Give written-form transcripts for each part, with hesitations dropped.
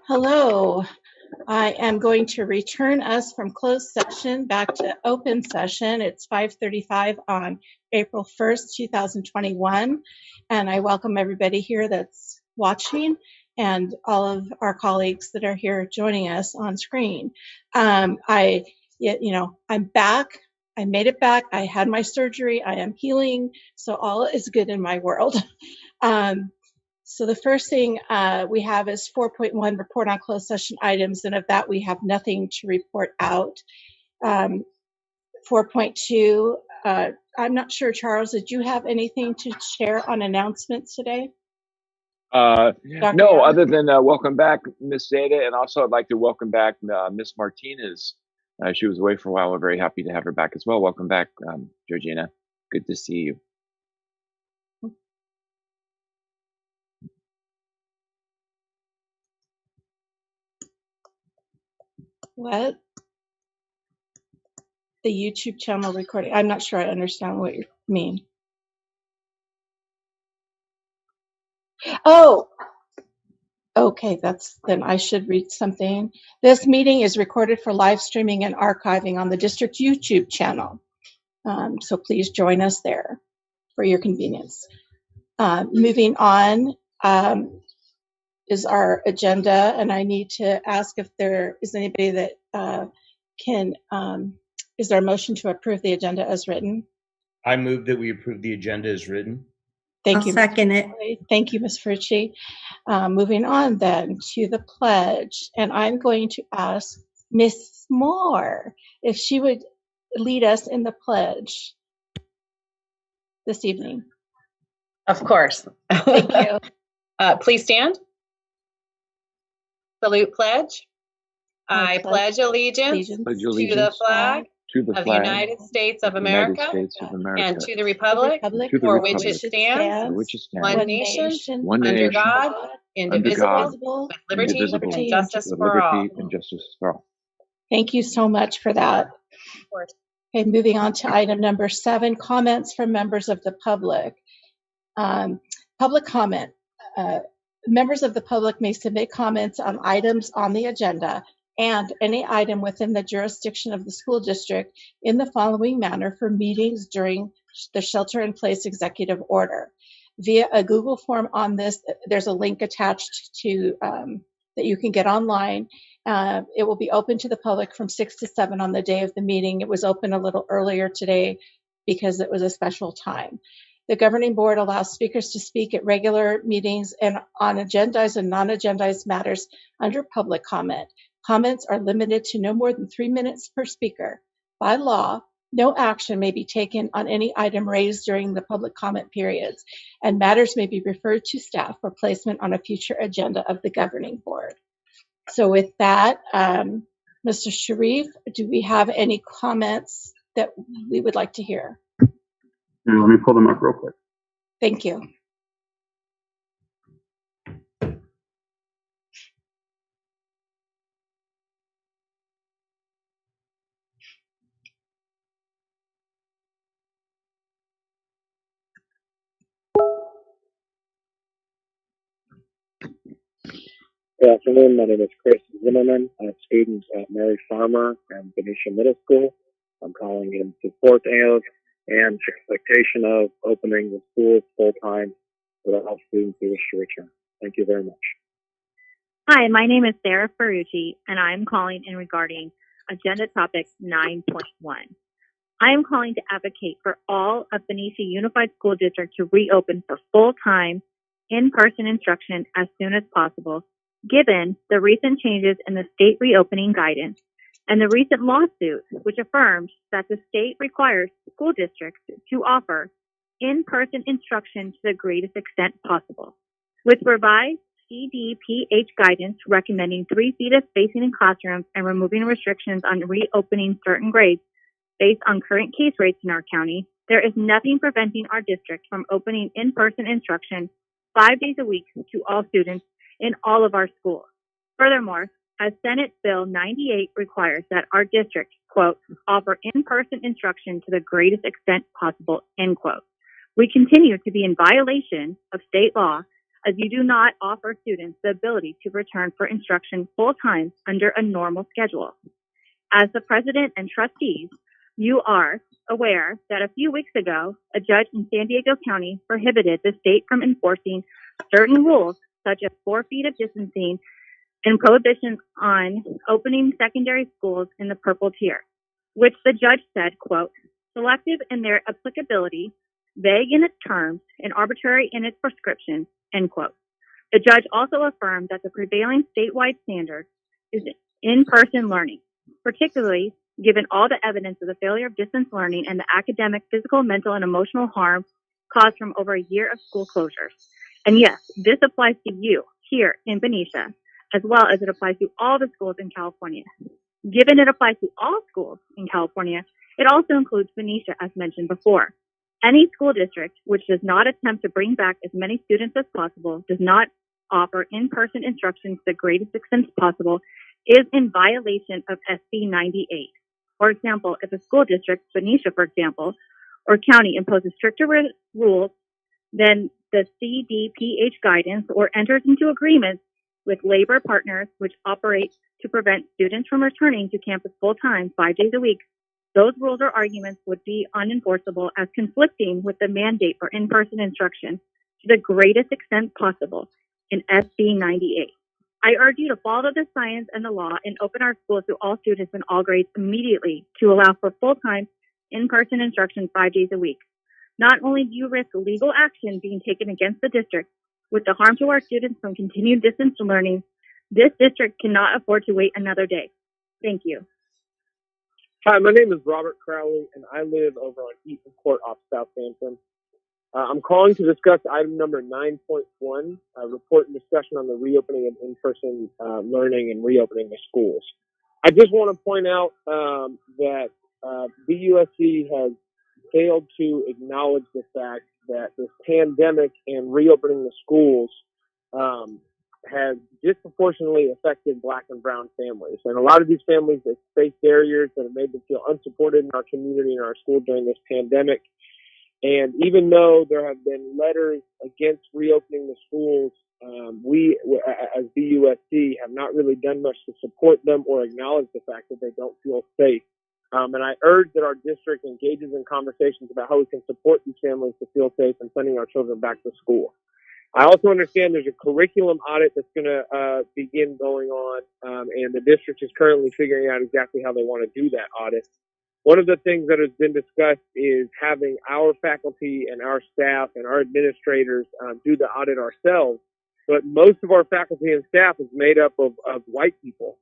Hello. I am going to return us from closed session back to open session. It's 5:35 on April 1st, 2021. And I welcome everybody here that's watching and all of our colleagues that are here joining us on screen. I'm back. I made it back. I had my surgery. I am healing. So all is good in my world. So the first thing we have is 4.1, report on closed session items, and of that we have nothing to report out. 4.2, I'm not sure, Charles, did you have anything to share on announcements today? No, other than welcome back, Ms. Zeta, and also I'd like to welcome back Ms. Martinez. She was away for a while. We're very happy to have her back as well. Welcome back, Georgina. Good to see you. What? The YouTube channel recording. I'm not sure I understand what you mean. Oh, okay, then I should read something. This meeting is recorded for live streaming and archiving on the district YouTube channel. So please join us there for your convenience. Moving on is our agenda, and I need to ask if there is anybody that is there a motion to approve the agenda as written? I move that we approve the agenda as written. Thank you. I'll second it. Thank you, Ms. Fritchie. Moving on then to the pledge, and I'm going to ask Ms. Moore if she would lead us in the pledge this evening. Of course. Thank you. Please stand. Salute pledge. I pledge allegiance to the flag of the United States of America and to the republic for which it stands, one nation, under God, indivisible, with liberty and justice for all. Thank you so much for that. Of course. Okay, moving on to item number 7, comments from members of the public. Public comment. Members of the public may submit comments on items on the agenda and any item within the jurisdiction of the school district in the following manner for meetings during the shelter-in-place executive order. Via a Google form on this, there's a link attached to that you can get online. It will be open to the public from 6 to 7 on the day of the meeting. It was open a little earlier today because it was a special time. The governing board allows speakers to speak at regular meetings and on agendized and non-agendized matters under public comment. Comments are limited to no more than 3 minutes per speaker. By law, no action may be taken on any item raised during the public comment periods, and matters may be referred to staff for placement on a future agenda of the governing board. So with that, Mr. Sharif, do we have any comments that we would like to hear? Yeah, let me pull them up real quick. Thank you. Good afternoon. My name is Chris Zimmerman. I'm a student at Mary Farmer and Benicia Middle School. I'm calling in support of and expectation of opening the schools full-time for all students who wish to return. Thank you very much. Hi, my name is Sarah Ferrucci, and I'm calling in regarding agenda topic 9.1. I am calling to advocate for all of Benicia Unified School District to reopen for full-time, in-person instruction as soon as possible, given the recent changes in the state reopening guidance and the recent lawsuit, which affirmed that the state requires school districts to offer in-person instruction to the greatest extent possible. With revised CDPH guidance recommending 3 feet of spacing in classrooms and removing restrictions on reopening certain grades based on current case rates in our county, there is nothing preventing our district from opening in-person instruction 5 days a week to all students in all of our schools. Furthermore, as Senate Bill 98 requires that our district, quote, offer in-person instruction to the greatest extent possible, end quote. We continue to be in violation of state law as you do not offer students the ability to return for instruction full-time under a normal schedule. As the president and trustees, you are aware that a few weeks ago, a judge in San Diego County prohibited the state from enforcing certain rules, such as 4 feet of distancing and prohibitions on opening secondary schools in the purple tier, which the judge said, quote, selective in their applicability, vague in its terms, and arbitrary in its prescription, end quote. The judge also affirmed that the prevailing statewide standard is in-person learning, particularly given all the evidence of the failure of distance learning and the academic, physical, mental, and emotional harm caused from over a year of school closures. And yes, this applies to you here in Benicia, as well as it applies to all the schools in California. Given it applies to all schools in California, it also includes Benicia, as mentioned before. Any school district which does not attempt to bring back as many students as possible, does not offer in-person instruction to the greatest extent possible, is in violation of SB 98. For example, if a school district, Benicia, for example, or county imposes stricter rules than the CDPH guidance or enters into agreements with labor partners which operate to prevent students from returning to campus full-time 5 days a week, those rules or arguments would be unenforceable as conflicting with the mandate for in-person instruction to the greatest extent possible in SB 98. I urge you to follow the science and the law and open our schools to all students in all grades immediately to allow for full-time in-person instruction 5 days a week. Not only do you risk legal action being taken against the district with the harm to our students from continued distance learning, this district cannot afford to wait another day. Thank you. Hi, my name is Robert Crowley, and I live over on Eaton Court off Southampton. I'm calling to discuss item number 9.1, report and discussion on the reopening of in-person learning and reopening the schools. I just want to point out that BUSD has failed to acknowledge the fact that this pandemic and reopening the schools has disproportionately affected Black and brown families. And a lot of these families, they face barriers that have made them feel unsupported in our community and our school during this pandemic. And even though there have been letters against reopening the schools, we, as BUSD, have not really done much to support them or acknowledge the fact that they don't feel safe. And I urge that our district engages in conversations about how we can support these families to feel safe and sending our children back to school. I also understand there's a curriculum audit that's going to begin going on, and the district is currently figuring out exactly how they want to do that audit. One of the things that has been discussed is having our faculty and our staff and our administrators do the audit ourselves, but most of our faculty and staff is made up of white people,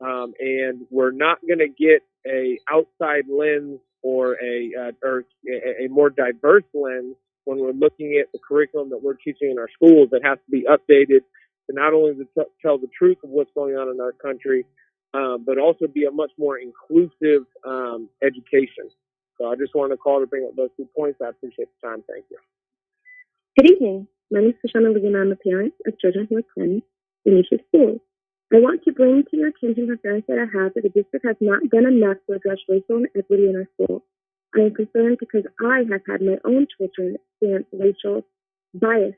and we're not going to get a outside lens or a more diverse lens when we're looking at the curriculum that we're teaching in our schools. That has to be updated to not only to tell the truth of what's going on in our country, but also be a much more inclusive education. So I just wanted to call to bring up those 2 points. I appreciate the time. Thank you. Good evening. My name is Krishna, and I'm a parent of children who attend Benicia schools. I want to bring to your attention concerns that I have that the district has not done enough to address racial inequity in our schools. I am concerned because I have had my own children experience racial bias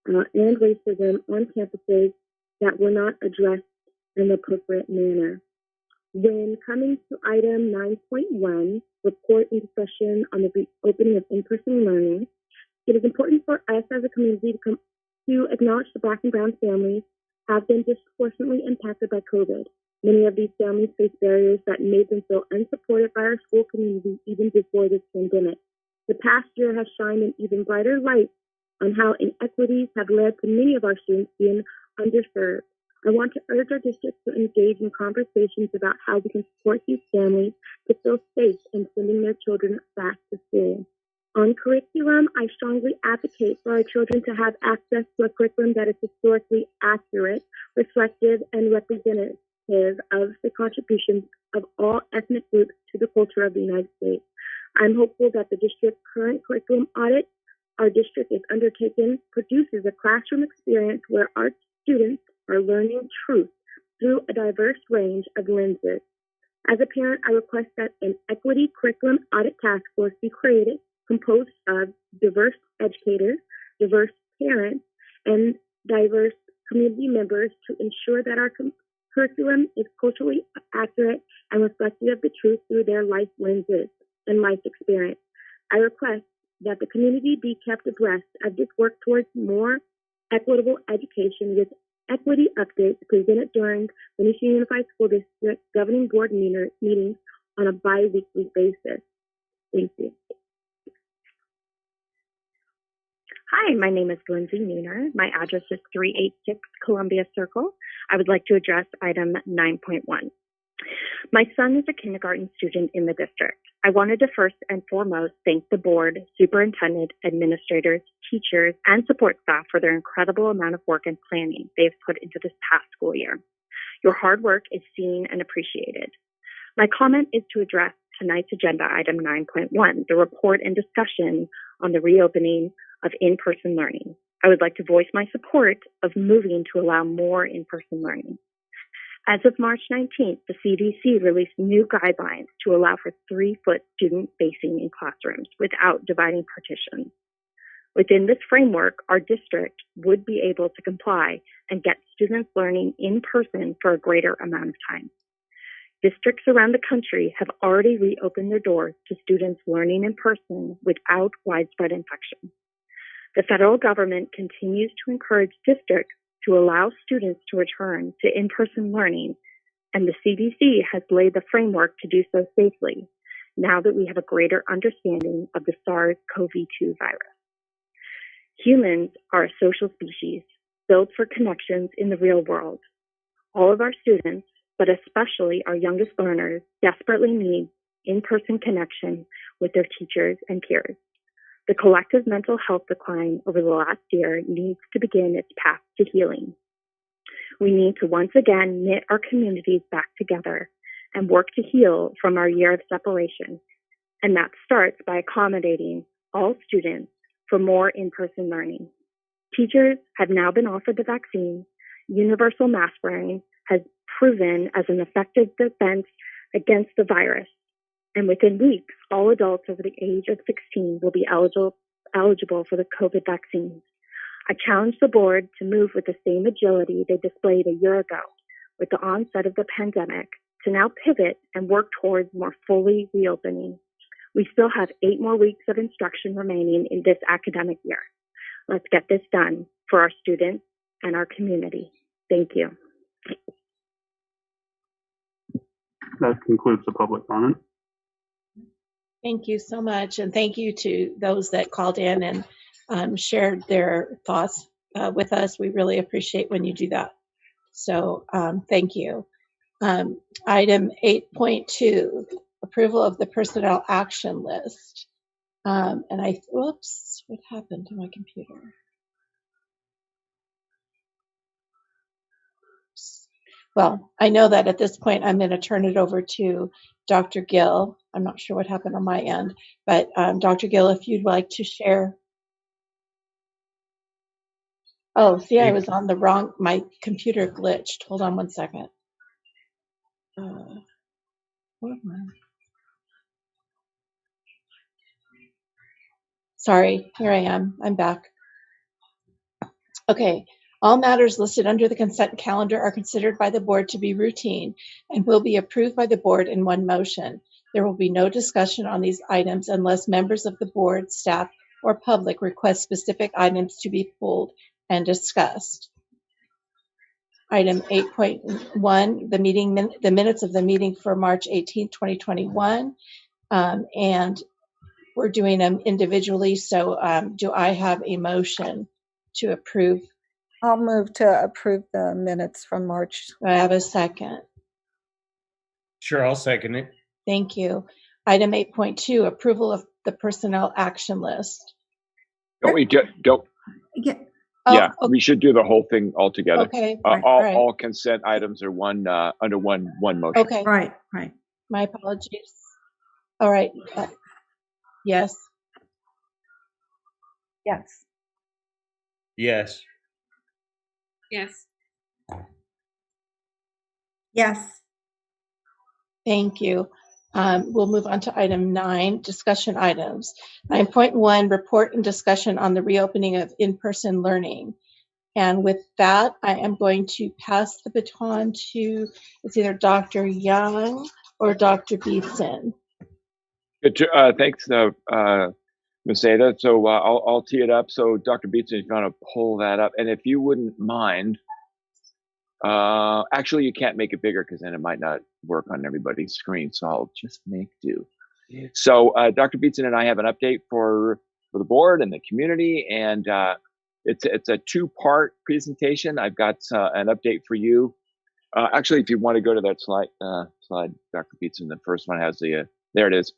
and racism on campuses that were not addressed in an appropriate manner. When coming to item 9.1, report and discussion on the reopening of in-person learning, it is important for us as a community to acknowledge the Black and brown families have been disproportionately impacted by COVID. Many of these families face barriers that made them feel unsupported by our school community even before this pandemic. The past year has shined an even brighter light on how inequities have led to many of our students being underserved. I want to urge our district to engage in conversations about how we can support these families to feel safe in sending their children back to school. On curriculum, I strongly advocate for our children to have access to a curriculum that is historically accurate, reflective, and representative of the contributions of all ethnic groups to the culture of the United States. I'm hopeful that the district's current curriculum audit our district is undertaking produces a classroom experience where our students are learning truth through a diverse range of lenses. As a parent, I request that an equity curriculum audit task force be created, composed of diverse educators, diverse parents, and diverse community members to ensure that our curriculum is culturally accurate and reflective of the truth through their life lenses and life experience. I request that the community be kept abreast of this work towards more equitable education with equity updates presented during Benicia Unified School District Governing Board meetings on a bi-weekly basis. Thank you. Hi, my name is Lindsay. My address is 386 Columbia Circle. I would like to address item 9.1. My son is a kindergarten student in the district. I wanted to first and foremost thank the board, superintendent, administrators, teachers, and support staff for their incredible amount of work and planning they've put into this past school year. Your hard work is seen and appreciated. My comment is to address tonight's agenda item 9.1, the report and discussion on the reopening of in-person learning. I would like to voice my support of moving to allow more in-person learning. As of March 19th, the CDC released new guidelines to allow for 3-foot student spacing in classrooms without dividing partitions. Within this framework, our district would be able to comply and get students learning in person for a greater amount of time. Districts around the country have already reopened their doors to students learning in person without widespread infection. The federal government continues to encourage districts to allow students to return to in-person learning, and the CDC has laid the framework to do so safely, now that we have a greater understanding of the SARS-CoV-2 virus. Humans are a social species built for connections in the real world. All of our students, but especially our youngest learners, desperately need in-person connection with their teachers and peers. The collective mental health decline over the last year needs to begin its path to healing. We need to once again knit our communities back together and work to heal from our year of separation. And that starts by accommodating all students for more in-person learning. Teachers have now been offered the vaccine. Universal mask wearing has proven as an effective defense against the virus. And within weeks, all adults over the age of 16 will be eligible for the COVID vaccines. I challenge the board to move with the same agility they displayed a year ago with the onset of the pandemic to now pivot and work towards more fully reopening. We still have 8 more weeks of instruction remaining in this academic year. Let's get this done for our students and our community. Thank you. That concludes the public comment. Thank you so much, and thank you to those that called in and shared their thoughts with us. We really appreciate when you do that. So thank you. Item 8.2, approval of the personnel action list. Whoops, what happened to my computer? Well, I know that at this point, I'm going to turn it over to Dr. Gill. I'm not sure what happened on my end, but Dr. Gill, if you'd like to share. Oh, see, I was on the wrong, my computer glitched. Hold on one second. Sorry, here I am. I'm back. Okay. All matters listed under the consent calendar are considered by the board to be routine and will be approved by the board in one motion. There will be no discussion on these items unless members of the board, staff, or public request specific items to be pulled and discussed. Item 8.1, the minutes of the meeting for March 18, 2021, and we're doing them individually. So do I have a motion to approve? I'll move to approve the minutes from March. Do I have a second? Sure, I'll second it. Thank you. Item 8.2, approval of the personnel action list. Don't we don't? Yeah. Yeah, okay. We should do the whole thing all together. Okay. All consent items are under one motion. Okay. Right. My apologies. All right. Yes. Yes. Yes. Yes. Yes. Thank you. We'll move on to item 9, discussion items. 9.1, report and discussion on the reopening of in-person learning. And with that, I am going to pass the baton to, it's either Dr. Young or Dr. Beatson. Good. Thanks, Ms. Ada. So I'll tee it up. So Dr. Beatson is going to pull that up. And if you wouldn't mind, actually, you can't make it bigger because then it might not work on everybody's screen. So I'll just make do. So Dr. Beatson and I have an update for the board and the community, and it's a two-part presentation. I've got an update for you. Actually, if you want to go to that slide, Dr. Beatson, the first one has the, there it is.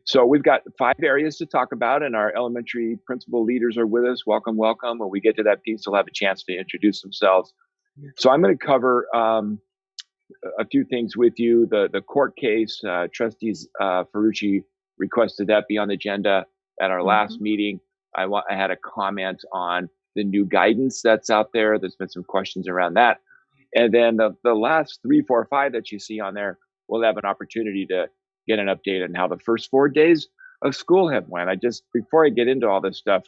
So we've got 5 areas to talk about, and our elementary principal leaders are with us. Welcome, welcome. When we get to that piece, they'll have a chance to introduce themselves. So I'm going to cover a few things with you. The court case, trustees Ferrucci requested that be on the agenda at our last meeting. I had a comment on the new guidance that's out there. There's been some questions around that. And then the last 3, 4, 5 that you see on there, we'll have an opportunity to get an update on how the first 4 days of school have went. Before I get into all this stuff,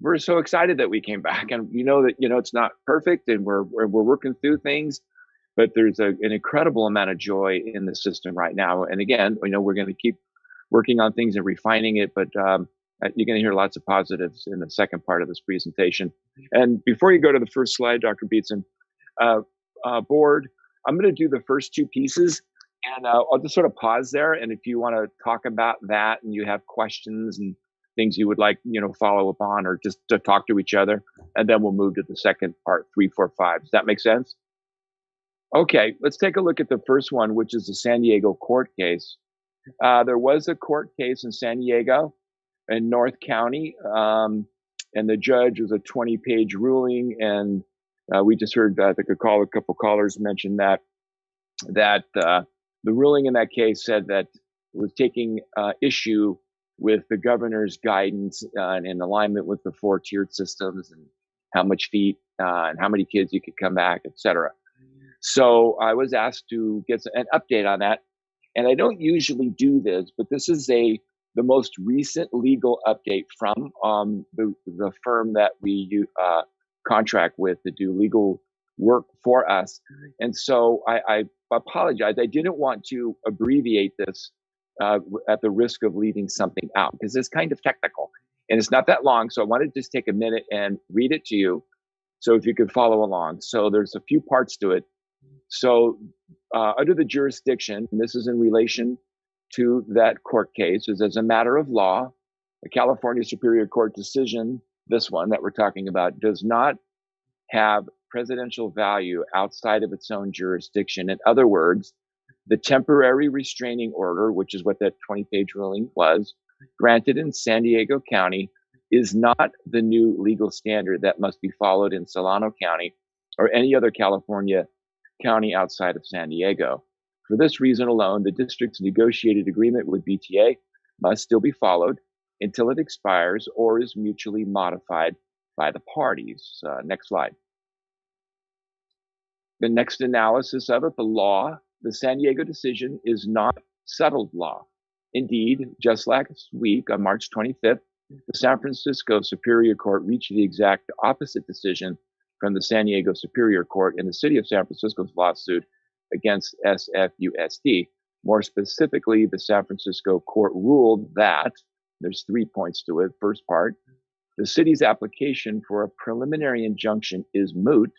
we're so excited that we came back, and it's not perfect, and we're working through things, but there's an incredible amount of joy in the system right now. And again, we're going to keep working on things and refining it, but you're going to hear lots of positives in the second part of this presentation. And before you go to the first slide, Dr. Beatson, board, I'm going to do the first 2 pieces, and I'll just sort of pause there. And if you want to talk about that and you have questions and things you would like, follow up on, or just to talk to each other, and then we'll move to the second part, 3, 4, 5. Does that make sense? Okay, let's take a look at the first one, which is the San Diego court case. There was a court case in San Diego in North County, and the judge was a 20-page ruling, and we just heard, I think a couple callers mentioned that the ruling in that case said that it was taking issue with the governor's guidance and in alignment with the 4 tiered systems, and how much feet and how many kids you could come back, et cetera. So I was asked to get an update on that. And I don't usually do this, but this is the most recent legal update from the firm that we contract with to do legal work for us. And so I apologize. I didn't want to abbreviate this at the risk of leaving something out, because it's kind of technical and it's not that long. So I wanted to just take a minute and read it to you, so if you could follow along. So there's a few parts to it. So under the jurisdiction, and this is in relation to that court case, is as a matter of law, the California Superior Court decision, this one that we're talking about, does not have presidential value outside of its own jurisdiction. In other words, the temporary restraining order, which is what that 20-page ruling was, granted in San Diego County, is not the new legal standard that must be followed in Solano County or any other California county outside of San Diego. For this reason alone, the district's negotiated agreement with BTA must still be followed until it expires or is mutually modified by the parties. Next slide. The next analysis of it, the law, the San Diego decision is not settled law. Indeed, just last week on March 25th, the San Francisco Superior Court reached the exact opposite decision from the San Diego Superior Court in the city of San Francisco's lawsuit against SFUSD. More specifically, the San Francisco court ruled that, there's 3 points to it. First part, the city's application for a preliminary injunction is moot,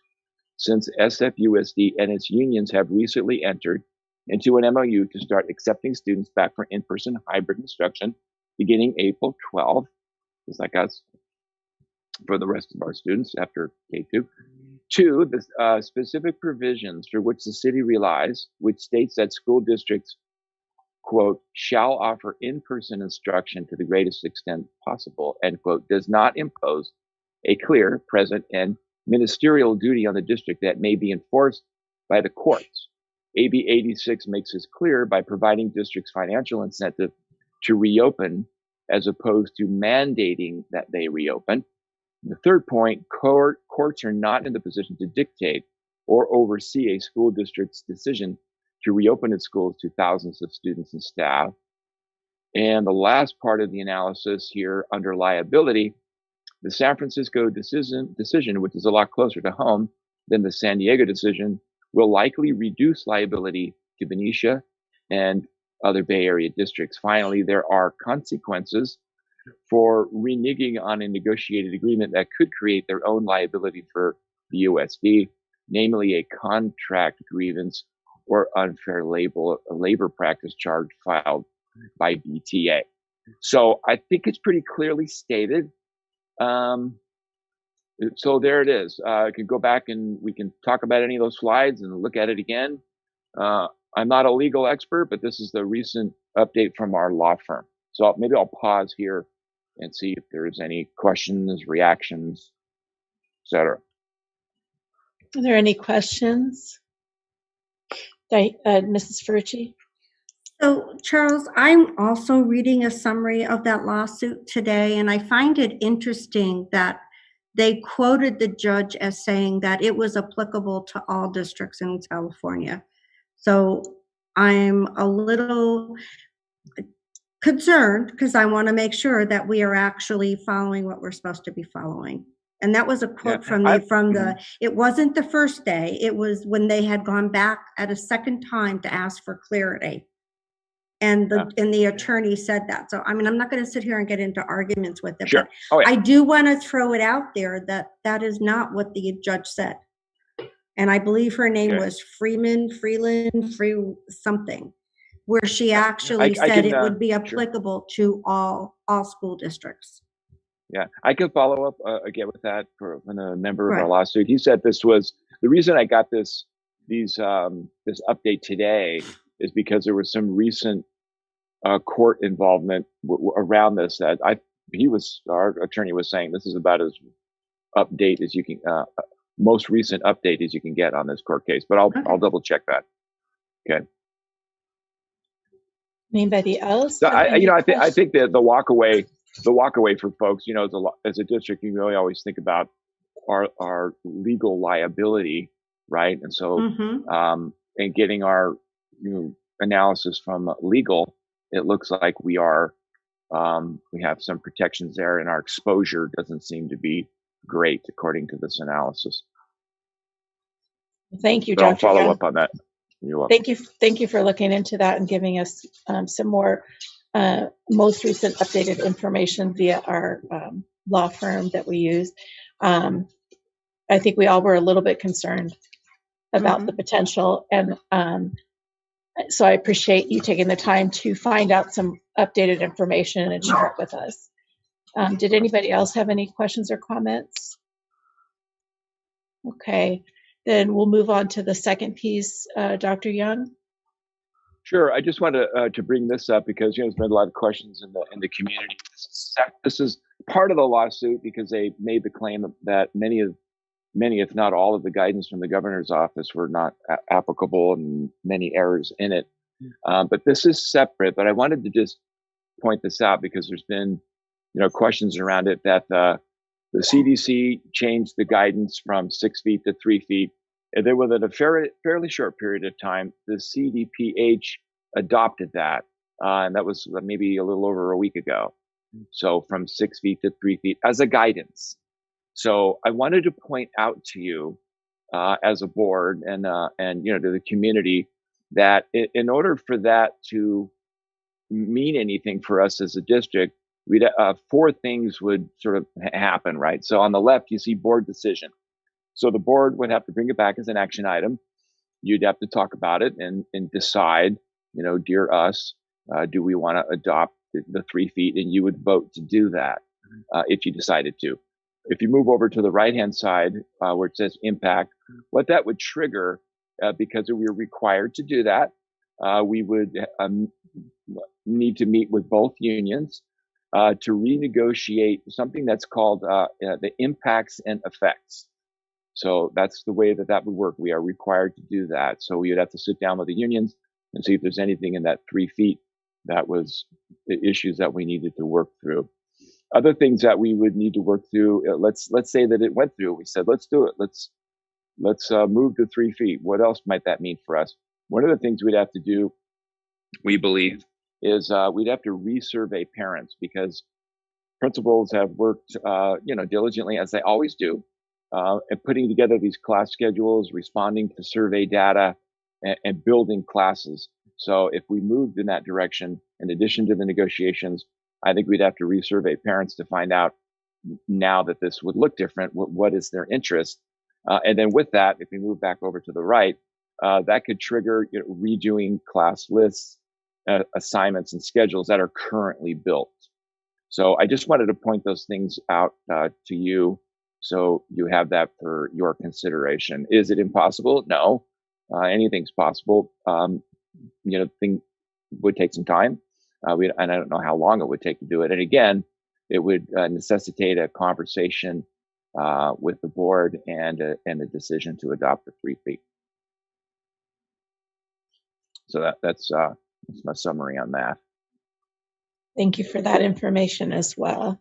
since SFUSD and its unions have recently entered into an MOU to start accepting students back for in-person hybrid instruction beginning April 12th, just like us, for the rest of our students after K2. 2, the specific provisions for which the city relies, which states that school districts, quote, shall offer in-person instruction to the greatest extent possible, end quote, does not impose a clear, present, and ministerial duty on the district that may be enforced by the courts. AB 86 makes this clear by providing districts financial incentive to reopen as opposed to mandating that they reopen. The third point, courts are not in the position to dictate or oversee a school district's decision to reopen its schools to thousands of students and staff. And the last part of the analysis here under liability, The San Francisco decision, which is a lot closer to home than the San Diego decision, will likely reduce liability to Benicia and other Bay Area districts. Finally, there are consequences for reneging on a negotiated agreement that could create their own liability for the BUSD, namely a contract grievance or unfair labor practice charge filed by BTA. So I think it's pretty clearly stated. So there it is. I can go back and we can talk about any of those slides and look at it again. I'm not a legal expert, but this is the recent update from our law firm. So maybe I'll pause here and see if there's any questions, reactions, etc. Are there any questions? Mrs. Ferrucci? So, Charles, I'm also reading a summary of that lawsuit today, and I find it interesting that they quoted the judge as saying that it was applicable to all districts in California. So I'm a little concerned because I want to make sure that we are actually following what we're supposed to be following. And that was a quote from the, it wasn't the first day, it was when they had gone back at a second time to ask for clarity. And the attorney said that. So, I mean, I'm not going to sit here and get into arguments with it, sure. But I do want to throw it out there that that is not what the judge said. And I believe her name was Freeland, something, where she actually said it would be applicable to all school districts. Yeah, I can follow up again with that from a member of our lawsuit. He said this was the reason I got this update today is because there was some recent court involvement around this. That our attorney was saying this is about as update as you can, most recent update as you can get on this court case. But I'll double check that. Okay. Anybody else? So I think that the walk away for folks, as a district, you really always think about our legal liability, right? And so, and getting our analysis from legal, it looks like we have some protections there, and our exposure doesn't seem to be great according to this analysis. Thank you, Dr. I'll follow Young. up on that. You're welcome. Thank you for looking into that and giving us some more most recent updated information via our law firm that we use. I think we all were a little bit concerned about the potential, and so I appreciate you taking the time to find out some updated information and share it with us. Did anybody else have any questions or comments? Okay, then we'll move on to the second piece. Dr. Young? Sure. I just wanted to bring this up because there's been a lot of questions in the community. This is part of the lawsuit because they made the claim that many, if not all, of the guidance from the governor's office were not applicable and many errors in it. But this is separate. But I wanted to just point this out because there's been questions around it that the CDC changed the guidance from 6 feet to 3 feet. And then within a fairly short period of time, the CDPH adopted that. And that was maybe a little over a week ago. So from 6 feet to 3 feet as a guidance. So I wanted to point out to you as a board and to the community that in order for that to mean anything for us as a district, we'd four things would sort of happen, right? So on the left, you see board decision. So the board would have to bring it back as an action item. You'd have to talk about it and decide, dear us, do we want to adopt the 3 feet? And you would vote to do that if you decided to. If you move over to the right-hand side where it says impact, what that would trigger, because we were required to do that, we would need to meet with both unions to renegotiate something that's called the impacts and effects. So that's the way that would work. We are required to do that. So we would have to sit down with the unions and see if there's anything in that 3 feet that was the issues that we needed to work through. Other things that we would need to work through, let's say that it went through. We said, let's do it. Let's move to 3 feet. What else might that mean for us? One of the things we'd have to do, we believe, is we'd have to resurvey parents because principals have worked, diligently, as they always do, at putting together these class schedules, responding to survey data, and building classes. So if we moved in that direction, in addition to the negotiations, I think we'd have to resurvey parents to find out now that this would look different, what is their interest? And then with that, if we move back over to the right, that could trigger redoing class lists, assignments, and schedules that are currently built. So I just wanted to point those things out to you, so you have that for your consideration. Is it impossible? No, anything's possible. Thing would take some time, and I don't know how long it would take to do it. And again, it would necessitate a conversation with the board and a decision to adopt the 3 feet. So that's my summary on that. Thank you for that information as well.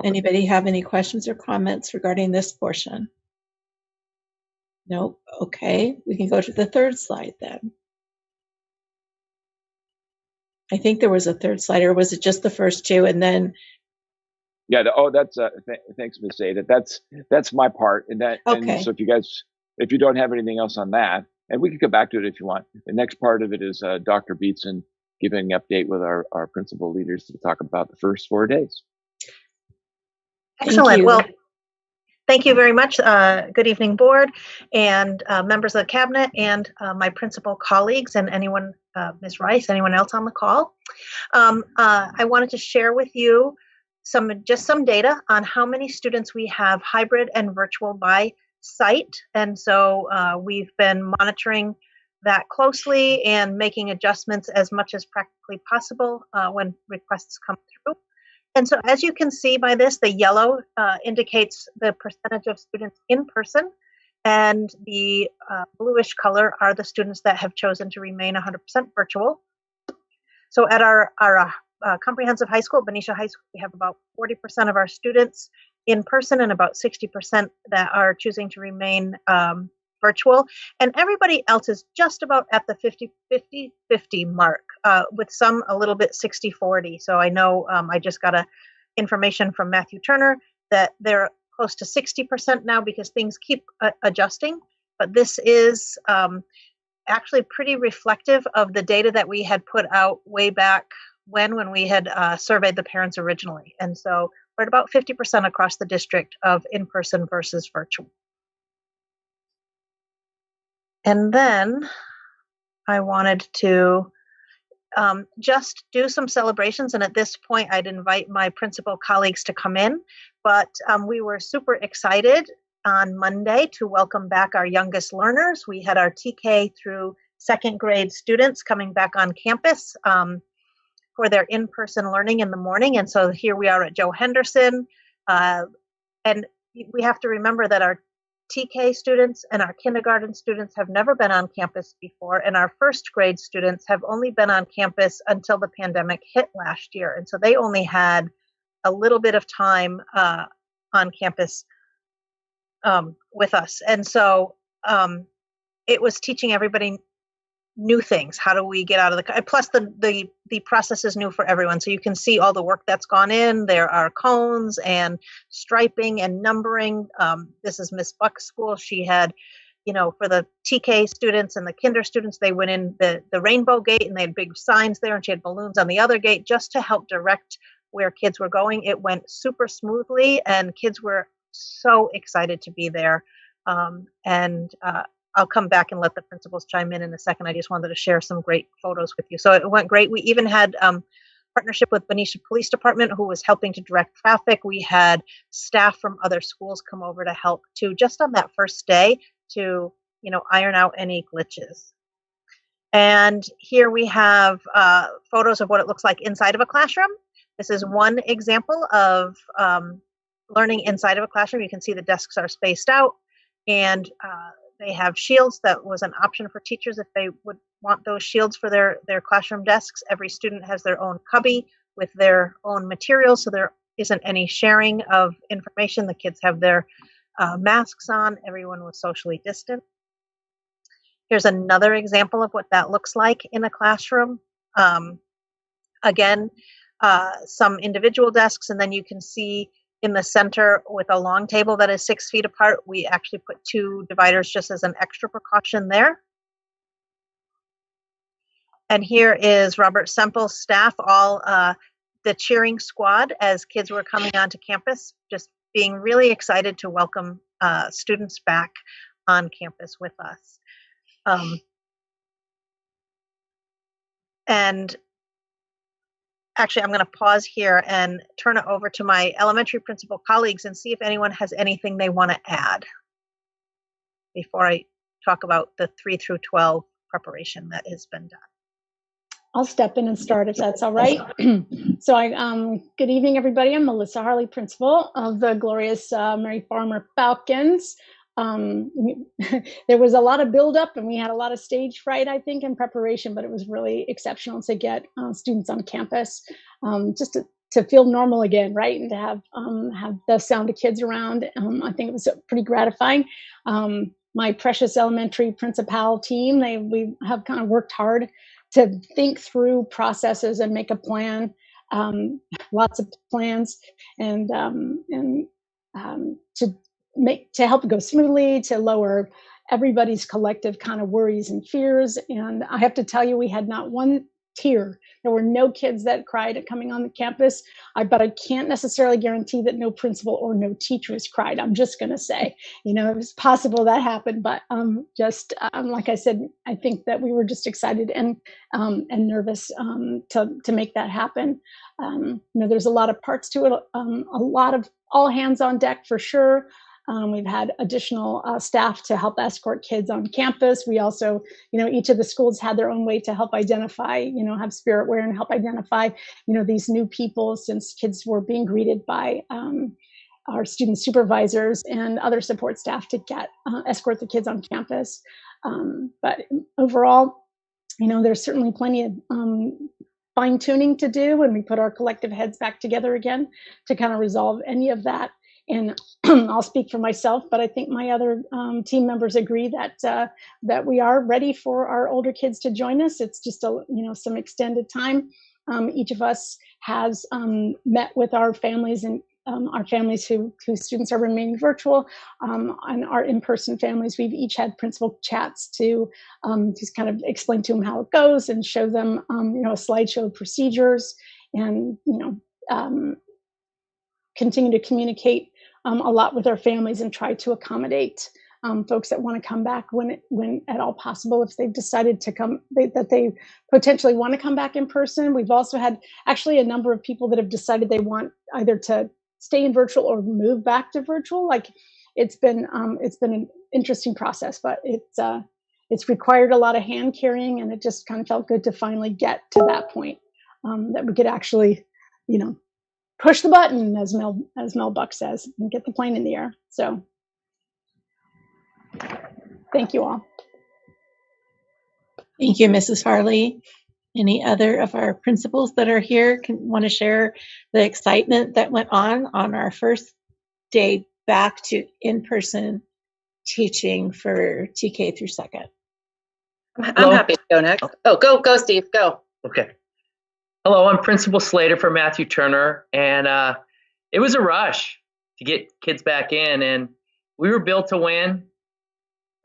Anybody have any questions or comments regarding this portion? Nope. Okay, we can go to the third slide then. I think there was a third slide, or was it just the first two and then? Yeah. That's thanks, Ms. Egan. That's my part, and that. Okay. And so if you don't have anything else on that, and we can come back to it if you want. The next part of it is Dr. Beatson giving an update with our principal leaders to talk about the first 4 days. Excellent. Well, thank you very much. Good evening, board and members of the cabinet and my principal colleagues and anyone, Ms. Rice, anyone else on the call. I wanted to share with you some data on how many students we have hybrid and virtual by site. And so we've been monitoring that closely and making adjustments as much as practically possible when requests come through. And so as you can see by this, the yellow indicates the percentage of students in person, and the bluish color are the students that have chosen to remain 100% virtual. So at our comprehensive high school, Benicia High School, we have about 40% of our students in person and about 60% that are choosing to remain virtual, and everybody else is just about at the 50-50 mark, with some a little bit 60-40. So I know I just got information from Matthew Turner that they're close to 60% now because things keep adjusting, but this is actually pretty reflective of the data that we had put out way back when we had surveyed the parents originally. And so we're at about 50% across the district of in-person versus virtual. And then I wanted to just do some celebrations. And at this point, I'd invite my principal colleagues to come in. But we were super excited on Monday to welcome back our youngest learners. We had our TK through 2nd grade students coming back on campus for their in-person learning in the morning. And so here we are at Joe Henderson. And we have to remember that our TK students and our kindergarten students have never been on campus before, and our 1st grade students have only been on campus until the pandemic hit last year. And so they only had a little bit of time on campus with us. And so it was teaching everybody new things. How do we get out of the, plus the process is new for everyone. So you can see all the work that's gone in. There are cones and striping and numbering. This is Miss Buck's school. She had, for the TK students and the kinder students, they went in the rainbow gate and they had big signs there, and she had balloons on the other gate just to help direct where kids were going. It went super smoothly and kids were so excited to be there. I'll come back and let the principals chime in a second. I just wanted to share some great photos with you. So it went great. We even had partnership with Benicia Police Department, who was helping to direct traffic. We had staff from other schools come over to help too, just on that first day to, iron out any glitches. And here we have photos of what it looks like inside of a classroom. This is one example of learning inside of a classroom. You can see the desks are spaced out, and they have shields. That was an option for teachers if they would want those shields for their classroom desks. Every student has their own cubby with their own materials, so there isn't any sharing of information. The kids have their masks on. Everyone was socially distant. Here's another example of what that looks like in a classroom. Again, some individual desks, and then you can see in the center with a long table that is 6 feet apart, we actually put 2 dividers just as an extra precaution there. And here is Robert Semple's staff, all the cheering squad as kids were coming onto campus, just being really excited to welcome students back on campus with us. And actually, I'm going to pause here and turn it over to my elementary principal colleagues and see if anyone has anything they want to add before I talk about the 3 through 12 preparation that has been done. I'll step in and start if that's all right. So good evening, everybody. I'm Melissa Harley, principal of the glorious Mary Farmer Falcons. There was a lot of buildup and we had a lot of stage fright, I think, in preparation, but it was really exceptional to get students on campus just to feel normal again, right? And to have the sound of kids around. I think it was pretty gratifying. My precious elementary principal team, we have kind of worked hard to think through processes and make a plan, lots of plans, and to help it go smoothly, to lower everybody's collective kind of worries and fears. And I have to tell you, we had not one tear. There were no kids that cried at coming on the campus, but I can't necessarily guarantee that no principal or no teachers cried. I'm just going to say, it was possible that happened, but like I said, I think that we were just excited and nervous to make that happen. There's a lot of parts to it, a lot of all hands on deck for sure. We've had additional staff to help escort kids on campus. We also, each of the schools had their own way to help identify, have spirit wear and help identify, these new people, since kids were being greeted by our student supervisors and other support staff to escort the kids on campus. But overall, there's certainly plenty of fine tuning to do when we put our collective heads back together again to kind of resolve any of that. And I'll speak for myself, but I think my other team members agree that we are ready for our older kids to join us. It's just some extended time. Each of us has met with our families and our families whose students are remaining virtual, and our in-person families. We've each had principal chats to just kind of explain to them how it goes and show them a slideshow of procedures, and continue to communicate a lot with our families and try to accommodate folks that want to come back when at all possible, if they've decided to come, that they potentially want to come back in person. We've also had actually a number of people that have decided they want either to stay in virtual or move back to virtual. Like it's been an interesting process, but it's required a lot of hand carrying, and it just kind of felt good to finally get to that point that we could actually, push the button, as Mel Buck says, and get the plane in the air. So thank you all. Thank you, Mrs. Harley. Any other of our principals that are here want to share the excitement that went on our first day back to in-person teaching for TK through second? I'm happy to go next. Oh, go, Steve, go. Okay. Hello, I'm Principal Slater for Matthew Turner, and it was a rush to get kids back in, and we were built to win.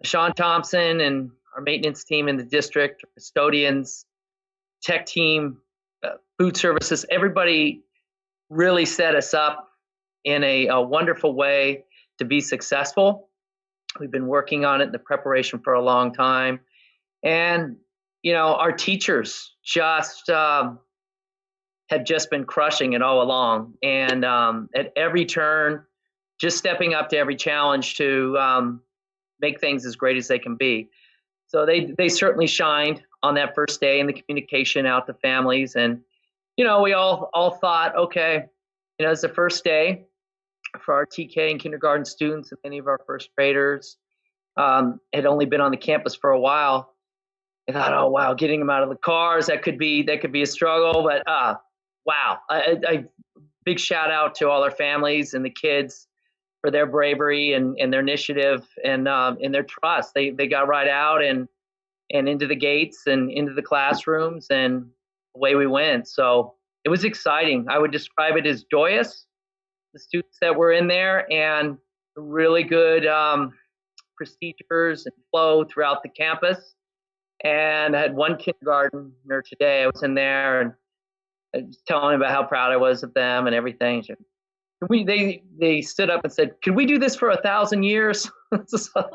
Sean Thompson and our maintenance team in the district, custodians, tech team, food services, everybody really set us up in a wonderful way to be successful. We've been working on it in the preparation for a long time, and our teachers just have just been crushing it all along, and at every turn, just stepping up to every challenge to make things as great as they can be. So they certainly shined on that first day in the communication out to families, and we all thought, okay, it's the first day for our TK and kindergarten students, and many of our first graders had only been on the campus for a while. I thought, oh wow, getting them out of the cars, that could be a struggle, but wow, a big shout out to all our families and the kids for their bravery and their initiative and their trust. They got right out and into the gates and into the classrooms, and away we went. So it was exciting. I would describe it as joyous. The students that were in there, and really good procedures and flow throughout the campus. And I had one kindergartner today. I was in there and I was telling about how proud I was of them and everything. They stood up and said, "Could we do this for 1,000 years?" So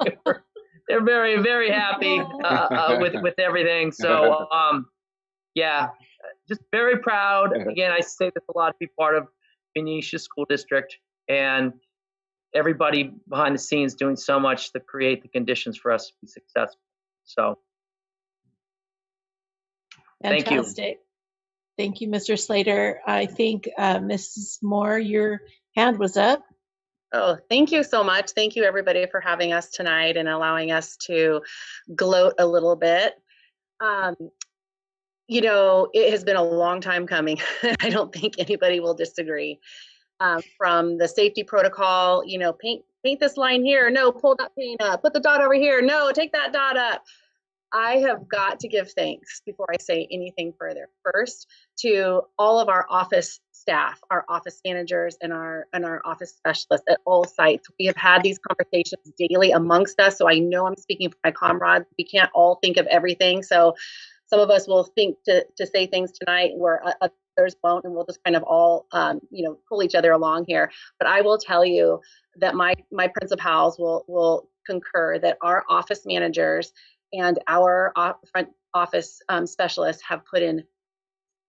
they're very, very happy with everything. So yeah, just very proud. Again, I say this a lot to be part of Benicia School District, and everybody behind the scenes doing so much to create the conditions for us to be successful. So fantastic. Thank you. Thank you, Mr. Slater. I think Mrs. Moore, your hand was up. Oh, thank you so much. Thank you, everybody, for having us tonight and allowing us to gloat a little bit. You know, it has been a long time coming. I don't think anybody will disagree. From the safety protocol, you know, paint this line here. No, pull that paint up. Put the dot over here. No, take that dot up. I have got to give thanks before I say anything further. First, to all of our office staff, our office managers, and our office specialists at all sites. We have had these conversations daily amongst us, so I know I'm speaking for my comrades. We can't all think of everything, so some of us will think to say things tonight where others won't, and we'll just kind of all, you know, pull each other along here. But I will tell you that my principals will concur that our office managers and our front office specialists have put in,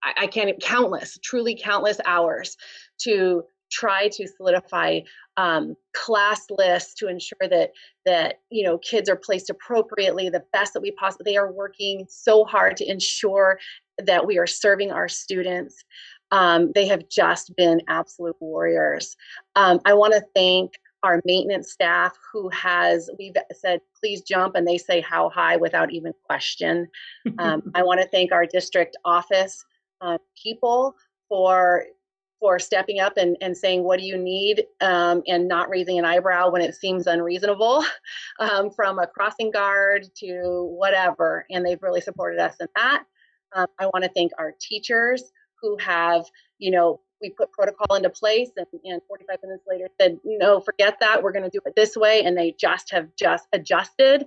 I can't, truly countless hours to try to solidify class lists to ensure that you know, kids are placed appropriately, the best that we possibly. They are working so hard to ensure that we are serving our students. They have just been absolute warriors. I want to thank our maintenance staff we've said, please jump, and they say how high without even question. I want to thank our district office people for stepping up and saying, what do you need? And not raising an eyebrow when it seems unreasonable, from a crossing guard to whatever. And they've really supported us in that. I want to thank our teachers who have, you know, we put protocol into place and 45 minutes later said, no, forget that. We're going to do it this way. And they have adjusted.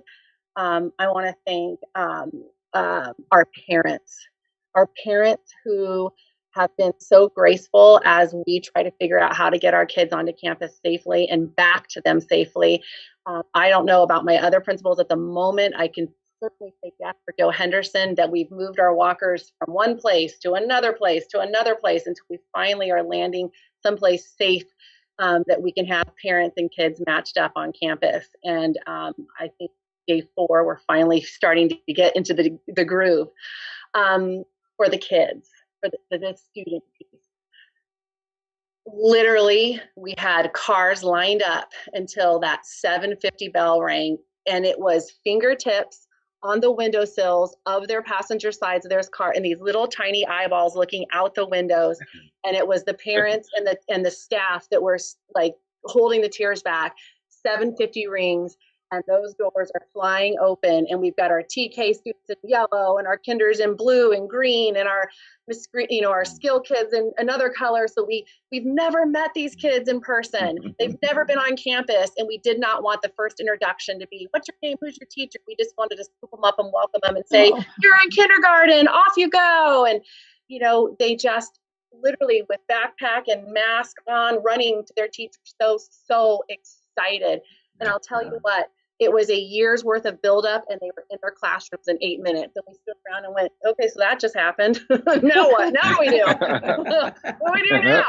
I want to thank our parents who have been so graceful as we try to figure out how to get our kids onto campus safely and back to them safely. I don't know about my other principals at the moment. I can certainly say yes for Joe Henderson that we've moved our walkers from one place to another place to another place until we finally are landing someplace safe, that we can have parents and kids matched up on campus. And I think day 4, we're finally starting to get into the groove for the kids, for the student piece. Literally, we had cars lined up until that 7:50 bell rang, and it was fingertips on the windowsills of their passenger sides of their car, and these little tiny eyeballs looking out the windows. And it was the parents and the staff that were like holding the tears back. 7:50 rings, and those doors are flying open, and we've got our TK students in yellow and our kinders in blue and green and our our skill kids in another color. So we've never met these kids in person. They've never been on campus, and we did not want the first introduction to be, what's your name, who's your teacher? We just wanted to scoop them up and welcome them and say, you're in kindergarten, off you go. And you know, they just literally with backpack and mask on running to their teacher, so excited. And I'll tell you what, it was a year's worth of buildup, and they were in their classrooms in 8 minutes. And we stood around and went, okay, so that just happened. Now what? Now what do we do? What do we do now?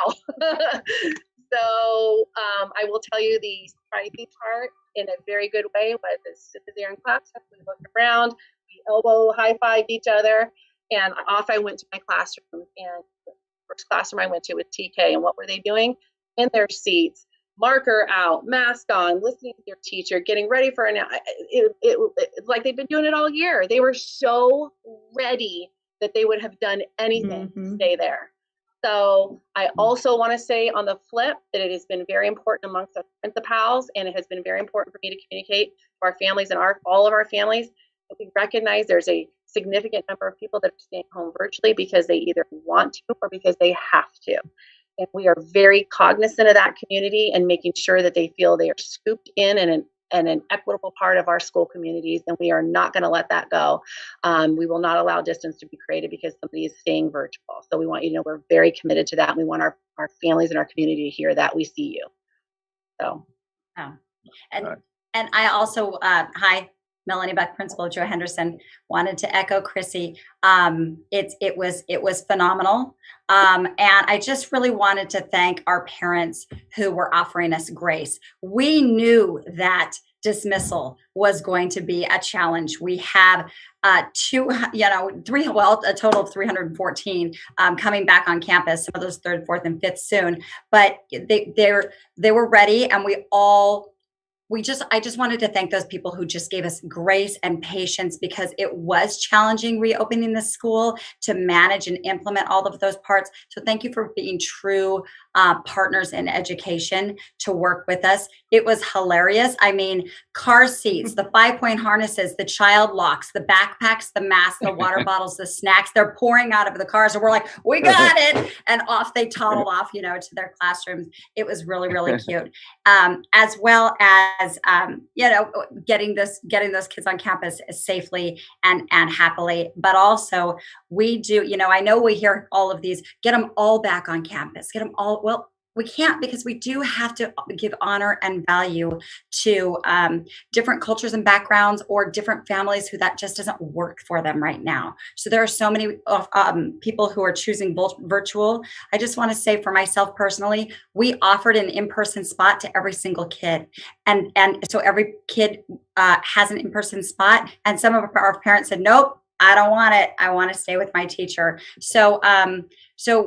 So I will tell you the surprising part in a very good way was as soon as they're in class, we looked around, we elbow high-fived each other, and off I went to my classroom. And the first classroom I went to was TK. And what were they doing? In their seats, marker out, mask on, listening to their teacher, getting ready for it's like they've been doing it all year. They were so ready that they would have done anything to stay there. So I also want to say on the flip that it has been very important amongst our principals, and it has been very important for me to communicate to our families and all of our families that we recognize there's a significant number of people that are staying home virtually because they either want to or because they have to. And we are very cognizant of that community and making sure that they feel they are scooped in and an equitable part of our school communities, and we are not going to let that go. We will not allow distance to be created because somebody is staying virtual. So we want you to know we're very committed to that. And we want our families and our community to hear that we see you. So, and I also hi, Melanie Buck, Principal Joe Henderson, wanted to echo Chrissy. It was phenomenal, and I just really wanted to thank our parents who were offering us grace. We knew that dismissal was going to be a challenge. We have a total of 314 coming back on campus. Some of those third, fourth, and fifth soon, but they were ready, and I just wanted to thank those people who just gave us grace and patience, because it was challenging reopening the school to manage and implement all of those parts. So thank you for being true partners in education to work with us. It was hilarious. I mean, car seats, the 5-point harnesses, the child locks, the backpacks, the masks, the water bottles, the snacks, they're pouring out of the cars. And we're like, we got it. And off they toddled off, to their classrooms. It was really, really cute. As well as, getting those kids on campus safely and happily. But also we do, I know we hear all of these, get them all back on campus, get them all. Well, we can't, because we do have to give honor and value to different cultures and backgrounds, or different families who that just doesn't work for them right now. So there are so many people who are choosing virtual. I just want to say, for myself personally, we offered an in-person spot to every single kid. And so every kid has an in-person spot. And some of our parents said, nope, I don't want it. I want to stay with my teacher. So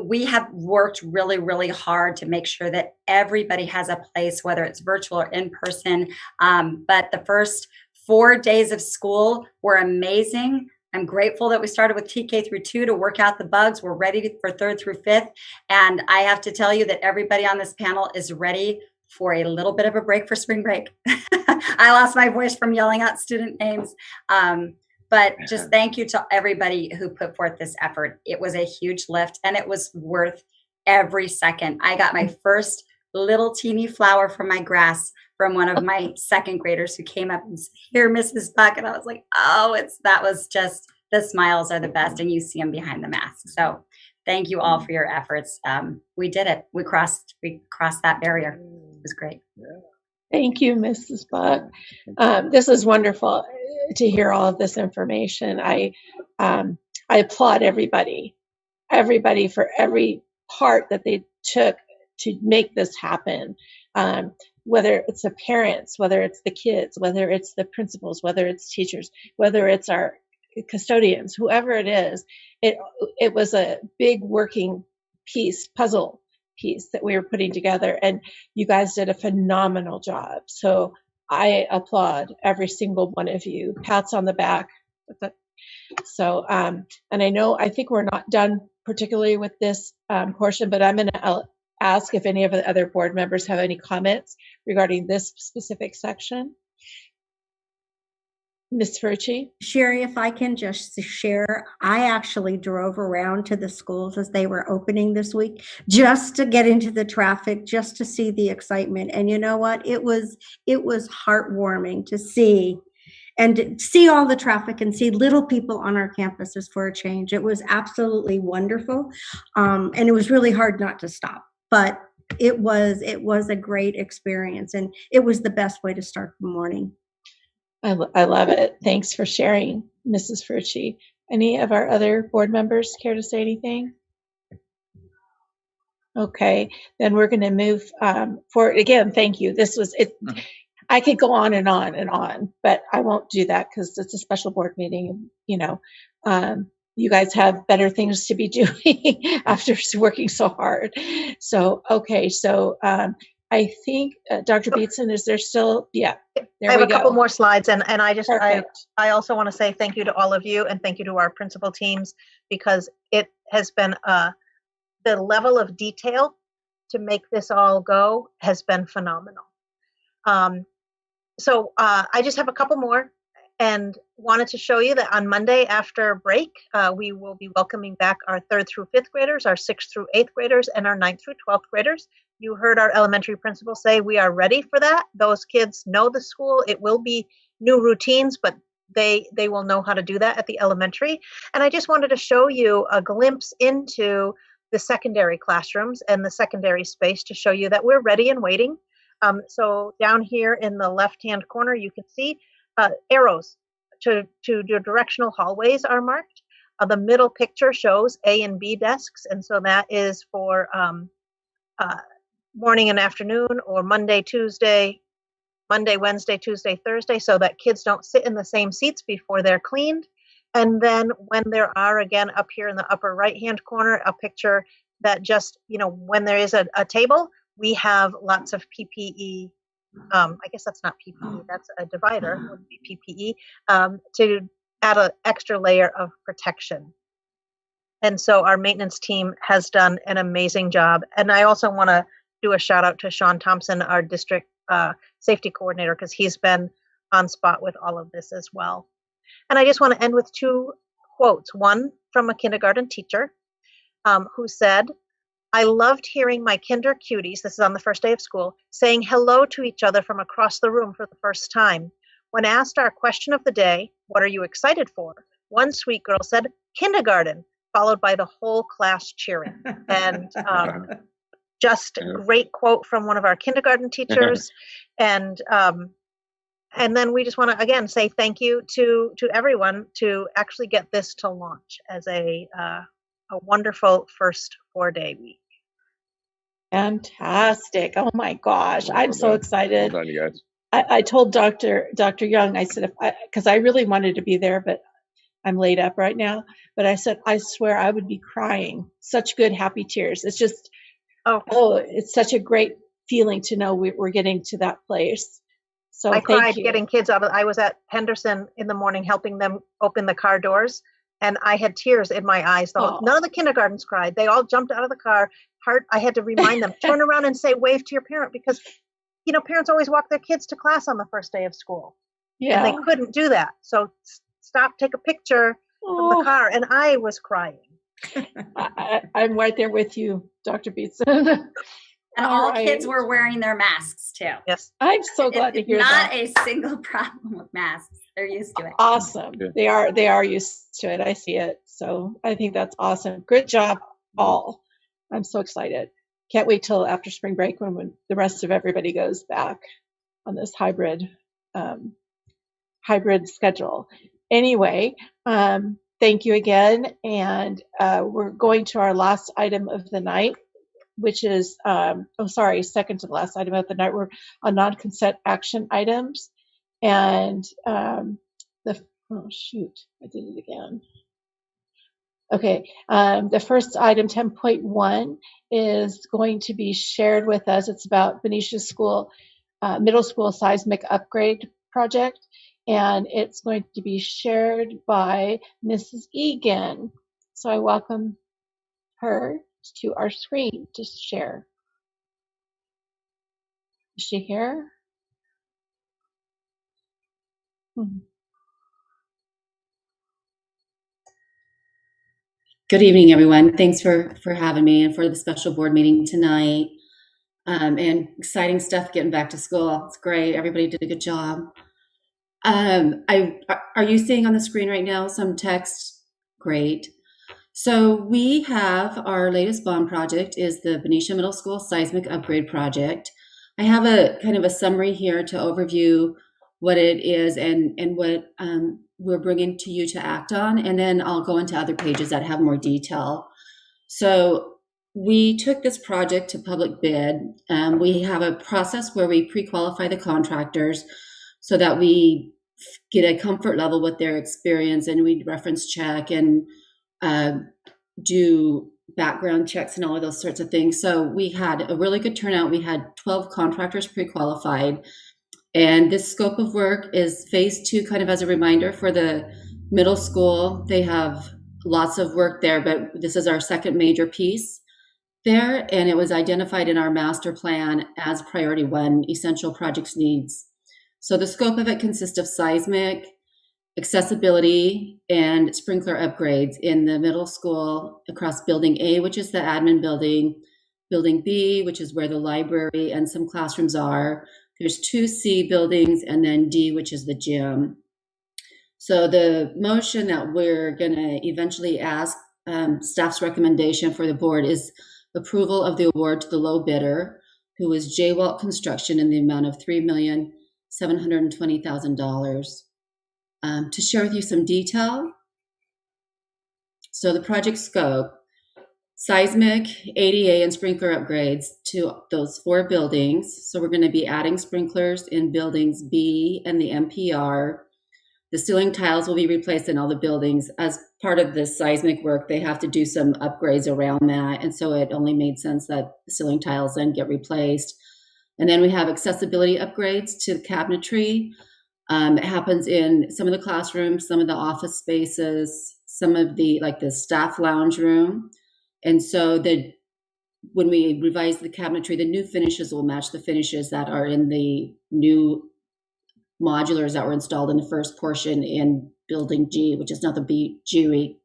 we have worked really, really hard to make sure that everybody has a place, whether it's virtual or in person. But the first 4 days of school were amazing. I'm grateful that we started with TK through 2 to work out the bugs. We're ready for 3rd through 5th. And I have to tell you that everybody on this panel is ready for a little bit of a break for spring break. I lost my voice from yelling out student names. But just thank you to everybody who put forth this effort. It was a huge lift, and it was worth every second. I got my first little teeny flower from my grass from one of my second graders who came up and said, "Here, Mrs. Buck." And I was like, oh, that was just, the smiles are the best, and you see them behind the mask. So thank you all for your efforts. We did it. We crossed that barrier. It was great. Thank you, Mrs. Buck. This is wonderful to hear all of this information. I applaud everybody for every part that they took to make this happen. Whether it's the parents, whether it's the kids, whether it's the principals, whether it's teachers, whether it's our custodians, whoever it is, it was a big working puzzle piece that we were putting together, and you guys did a phenomenal job. So I applaud every single one of you. Pats on the back. So, and I think we're not done particularly with this portion, but I'm going to ask if any of the other board members have any comments regarding this specific section. Ms. Ferrucci? Sherry, if I can just share, I actually drove around to the schools as they were opening this week just to get into the traffic, just to see the excitement. And you know what? It was heartwarming to see, and to see all the traffic and see little people on our campuses for a change. It was absolutely wonderful. And it was really hard not to stop, but it was a great experience, and it was the best way to start the morning. I love it. Thanks for sharing, Mrs. Ferrucci. Any of our other board members care to say anything? Okay, then we're going to move forward. Again, thank you. This was it. I could go on and on and on, but I won't do that because it's a special board meeting. You guys have better things to be doing after working so hard. So, okay, so I think Dr. Beatson, is there still? Yeah, there I have we a couple more slides, and I also want to say thank you to all of you, and thank you to our principal teams, because it has been the level of detail to make this all go has been phenomenal. So I just have a couple more, and wanted to show you that on Monday after break, we will be welcoming back our 3rd through 5th graders, our 6th through 8th graders, and our 9th through 12th graders. You heard our elementary principal say we are ready for that. Those kids know the school. It will be new routines, but they will know how to do that at the elementary. And I just wanted to show you a glimpse into the secondary classrooms and the secondary space to show you that we're ready and waiting. So down here in the left-hand corner, you can see arrows to the directional hallways are marked. The middle picture shows A and B desks, and so that is for morning and afternoon, or Monday, Wednesday, Tuesday, Thursday, so that kids don't sit in the same seats before they're cleaned. And then when there are, again, up here in the upper right-hand corner, a picture that just, when there is a table, we have lots of PPE. I guess that's not PPE, that's a divider, wouldn't be PPE, to add an extra layer of protection. And so our maintenance team has done an amazing job. And I also want to do a shout out to Sean Thompson, our district safety coordinator, because he's been on spot with all of this as well. And I just want to end with 2 quotes. One from a kindergarten teacher who said, "I loved hearing my kinder cuties," this is on the first day of school, "saying hello to each other from across the room for the first time. When asked our question of the day, 'What are you excited for?' one sweet girl said, 'Kindergarten,' followed by the whole class cheering." And just a great quote from one of our kindergarten teachers. And then we just want to, again, say thank you to everyone to actually get this to launch as a wonderful first 4-day week. Fantastic. Oh my gosh. I'm so excited. Well done, you guys. I told Dr. Young, I said, because I really wanted to be there, but I'm laid up right now. But I said, I swear I would be crying. Such good, happy tears. It's just, it's such a great feeling to know we're getting to that place. So I cried getting kids out of, I was at Henderson in the morning helping them open the car doors, and I had tears in my eyes. None of the kindergartens cried. They all jumped out of the car. I had to remind them, turn around and say, wave to your parent, because, parents always walk their kids to class on the first day of school. Yeah. And they couldn't do that. So stop, take a picture from the car. And I was crying. I'm right there with you, Dr. Beatson. And all kids were wearing their masks too. Yes. I'm so glad to hear that. Not a single problem with masks. They're used to it. Awesome. Yeah. They are used to it. I see it. So I think that's awesome. Good job, all. I'm so excited. Can't wait till after spring break when the rest of everybody goes back on this hybrid schedule. Anyway, thank you again. And we're going to our last item of the night, which is, second to the last item of the night. We're on non-consent action items. And I did it again. Okay, the first item, 10.1, is going to be shared with us. It's about Benicia School, middle school seismic upgrade project. And it's going to be shared by Ms Egan. So I welcome her to our screen to share. Is she here? Good evening, everyone. Thanks for having me and for the special board meeting tonight. And exciting stuff getting back to school. It's great. Everybody did a good job. Are you seeing on the screen right now some text? Great. So we have our latest bond project is the Benicia Middle School Seismic Upgrade Project. I have a kind of a summary here to overview what it is and what we're bringing to you to act on, and then I'll go into other pages that have more detail. So we took this project to public bid. We have a process where we pre-qualify the contractors so that we get a comfort level with their experience, and we reference check and do background checks and all of those sorts of things. So we had a really good turnout. We had 12 contractors pre-qualified. And this scope of work is phase 2, kind of as a reminder for the middle school. They have lots of work there, but this is our second major piece there. And it was identified in our master plan as priority 1, essential projects needs. So the scope of it consists of seismic, accessibility and sprinkler upgrades in the middle school across building A, which is the admin building, building B, which is where the library and some classrooms are. There's 2 C buildings, and then D, which is the gym. So the motion that we're going to eventually ask staff's recommendation for the board is approval of the award to the low bidder, who is J-Walt Construction, in the amount of $3,720,000. To share with you some detail. So the project scope: seismic, ADA, and sprinkler upgrades to those 4 buildings. So we're going to be adding sprinklers in buildings B and the MPR. The ceiling tiles will be replaced in all the buildings. As part of the seismic work, they have to do some upgrades around that. And so it only made sense that the ceiling tiles then get replaced. And then we have accessibility upgrades to the cabinetry. It happens in some of the classrooms, some of the office spaces, some of the, like the staff lounge room. And so when we revise the cabinetry, the new finishes will match the finishes that are in the new modulars that were installed in the first portion in building G, which is not the G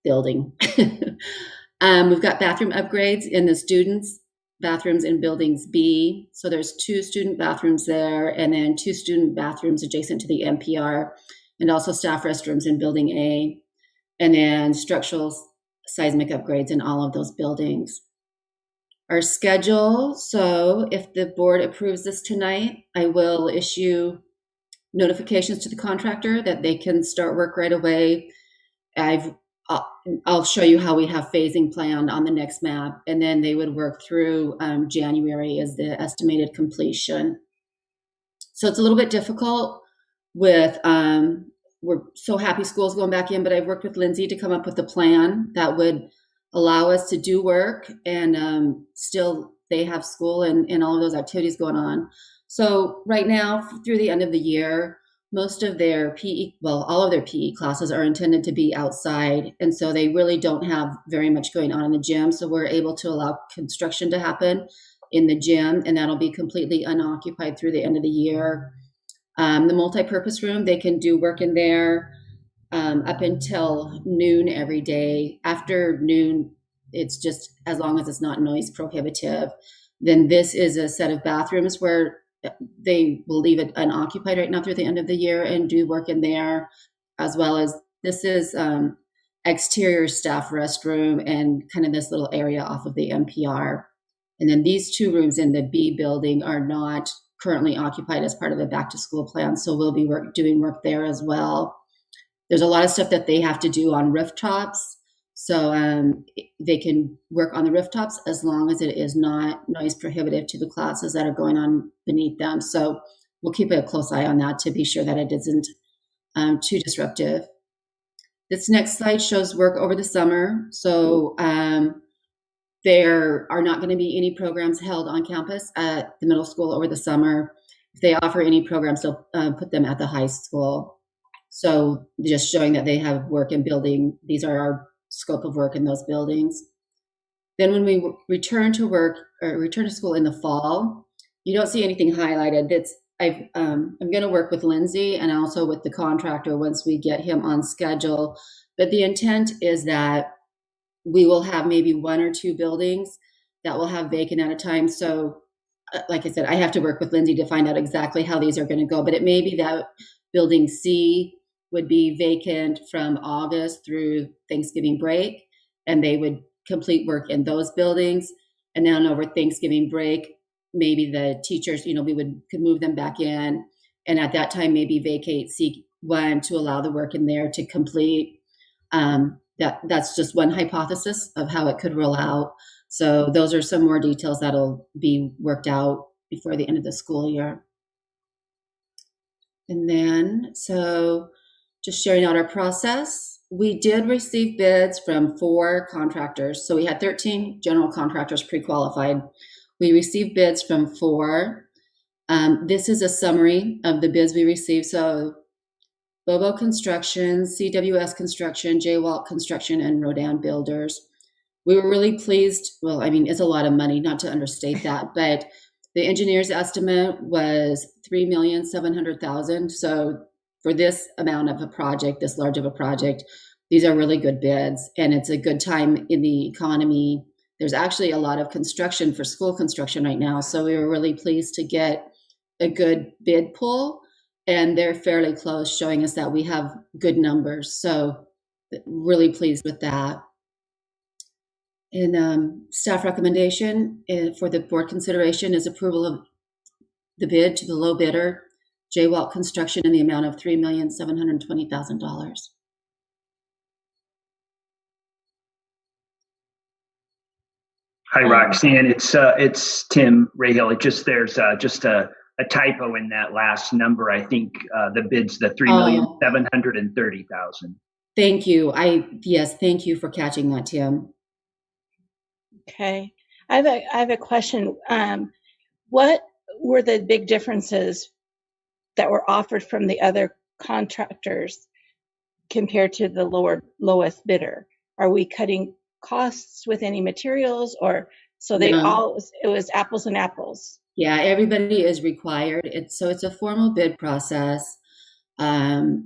building. We've got bathroom upgrades in the students' bathrooms in buildings B. So there's 2 student bathrooms there, and then 2 student bathrooms adjacent to the MPR, and also staff restrooms in building A, and then structural seismic upgrades in all of those buildings. Our schedule: so if the board approves this tonight, I will issue notifications to the contractor that they can start work right away. I'll show you how we have phasing planned on the next map, and then they would work through January as the estimated completion. So it's a little bit difficult with, we're so happy school's going back in, but I've worked with Lindsay to come up with a plan that would allow us to do work and still they have school and all of those activities going on. So right now, through the end of the year, most of their all of their PE classes are intended to be outside. And so they really don't have very much going on in the gym. So we're able to allow construction to happen in the gym, and that'll be completely unoccupied through the end of the year. The multi-purpose room, they can do work in there up until noon every day. After noon, it's just as long as it's not noise prohibitive. Then this is a set of bathrooms where they will leave it unoccupied right now through the end of the year and do work in there, as well as this is exterior staff restroom and kind of this little area off of the MPR. And then these 2 rooms in the B building are not currently occupied as part of the back to school plan. So we'll be doing work there as well. There's a lot of stuff that they have to do on rooftops. So they can work on the rooftops as long as it is not noise prohibitive to the classes that are going on beneath them. So we'll keep a close eye on that to be sure that it isn't too disruptive. This next slide shows work over the summer. So there are not going to be any programs held on campus at the middle school over the summer. If they offer any programs, they'll put them at the high school. So just showing that they have work in building. These are our scope of work in those buildings. Then when we return to work or return to school in the fall, you don't see anything highlighted. I'm going to work with Lindsay and also with the contractor once we get him on schedule. But the intent is that we will have maybe 1 or 2 buildings that will have vacant at a time. So like I said, I have to work with Lindsay to find out exactly how these are going to go. But it may be that building C would be vacant from August through Thanksgiving break, and they would complete work in those buildings. And then over Thanksgiving break, maybe the teachers, could move them back in. And at that time, maybe vacate C1 to allow the work in there to complete. That's just one hypothesis of how it could roll out. So those are some more details that'll be worked out before the end of the school year. And then, so just sharing out our process, we did receive bids from 4 contractors. So we had 13 general contractors pre-qualified. We received bids from 4. This is a summary of the bids we received. So Bobo Construction, CWS Construction, J-Walt Construction, and Rodan Builders. We were really pleased. Well, I mean, it's a lot of money, not to understate that, but the engineer's estimate was $3,700,000. So for this amount of a project, this large of a project, these are really good bids, and it's a good time in the economy. There's actually a lot of construction for school construction right now, so we were really pleased to get a good bid pool, and they're fairly close, showing us that we have good numbers. So really pleased with that. And staff recommendation for the board consideration is approval of the bid to the low bidder, J. Walt Construction, in the amount of $3,720,000. Hi, Roxanne. It's Tim Rahill. There's just a typo in that last number. I think the bid's the $3,730,000. Thank you. Yes, thank you for catching that, Tim. Okay, I have a question. What were the big differences that were offered from the other contractors compared to the lowest bidder? Are we cutting costs with any materials, or so they all, it was apples and apples? Yeah, everybody is required. It's a formal bid process, and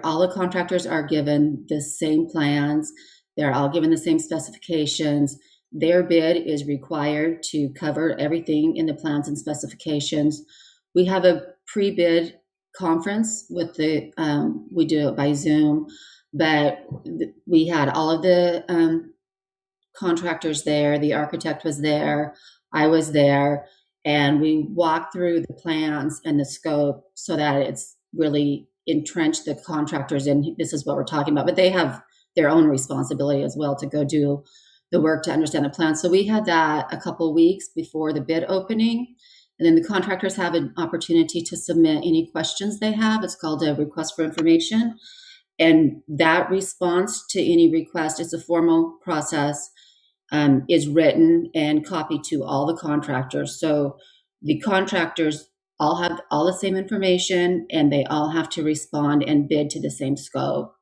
all the contractors are given the same plans. They're all given the same specifications. Their bid is required to cover everything in the plans and specifications. We have a pre-bid conference with we do it by Zoom, but we had all of the contractors there. The architect was there. I was there, and we walked through the plans and the scope so that it's really entrenched the contractors in this is what we're talking about. But they have their own responsibility as well to go do the work to understand the plan. So we had that a couple of weeks before the bid opening. And then the contractors have an opportunity to submit any questions they have. It's called a request for information. And that response to any request, it's a formal process, is written and copied to all the contractors. So the contractors all have all the same information, and they all have to respond and bid to the same scope.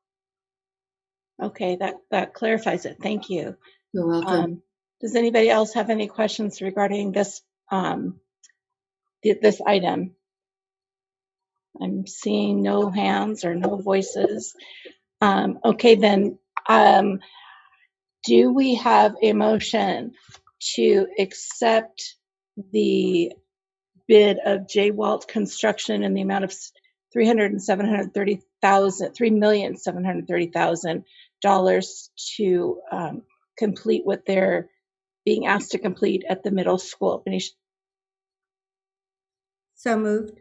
Okay, that clarifies it. Thank you. You're welcome. Does anybody else have any questions regarding this this item? I'm seeing no hands or no voices. Okay, then do we have a motion to accept the bid of J. Walt Construction in the amount of $3,730,000 to complete what they're being asked to complete at the middle school? Benicia? So moved.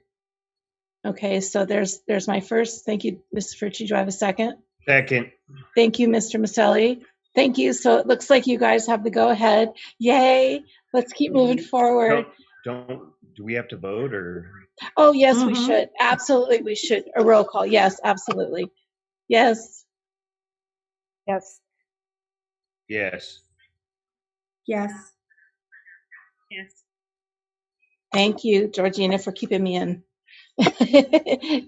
Okay, so there's my first. Thank you, Mrs. Fritchie. Do I have a second? Second. Thank you, Mr. Maselli. Thank you. So it looks like you guys have the go-ahead. Yay! Let's keep moving forward. Do we have to vote or? Oh, yes, we should. Absolutely, we should. A roll call. Yes, absolutely. Yes. Yes. Yes. Yes. Yes. Thank you, Georgina, for keeping me in.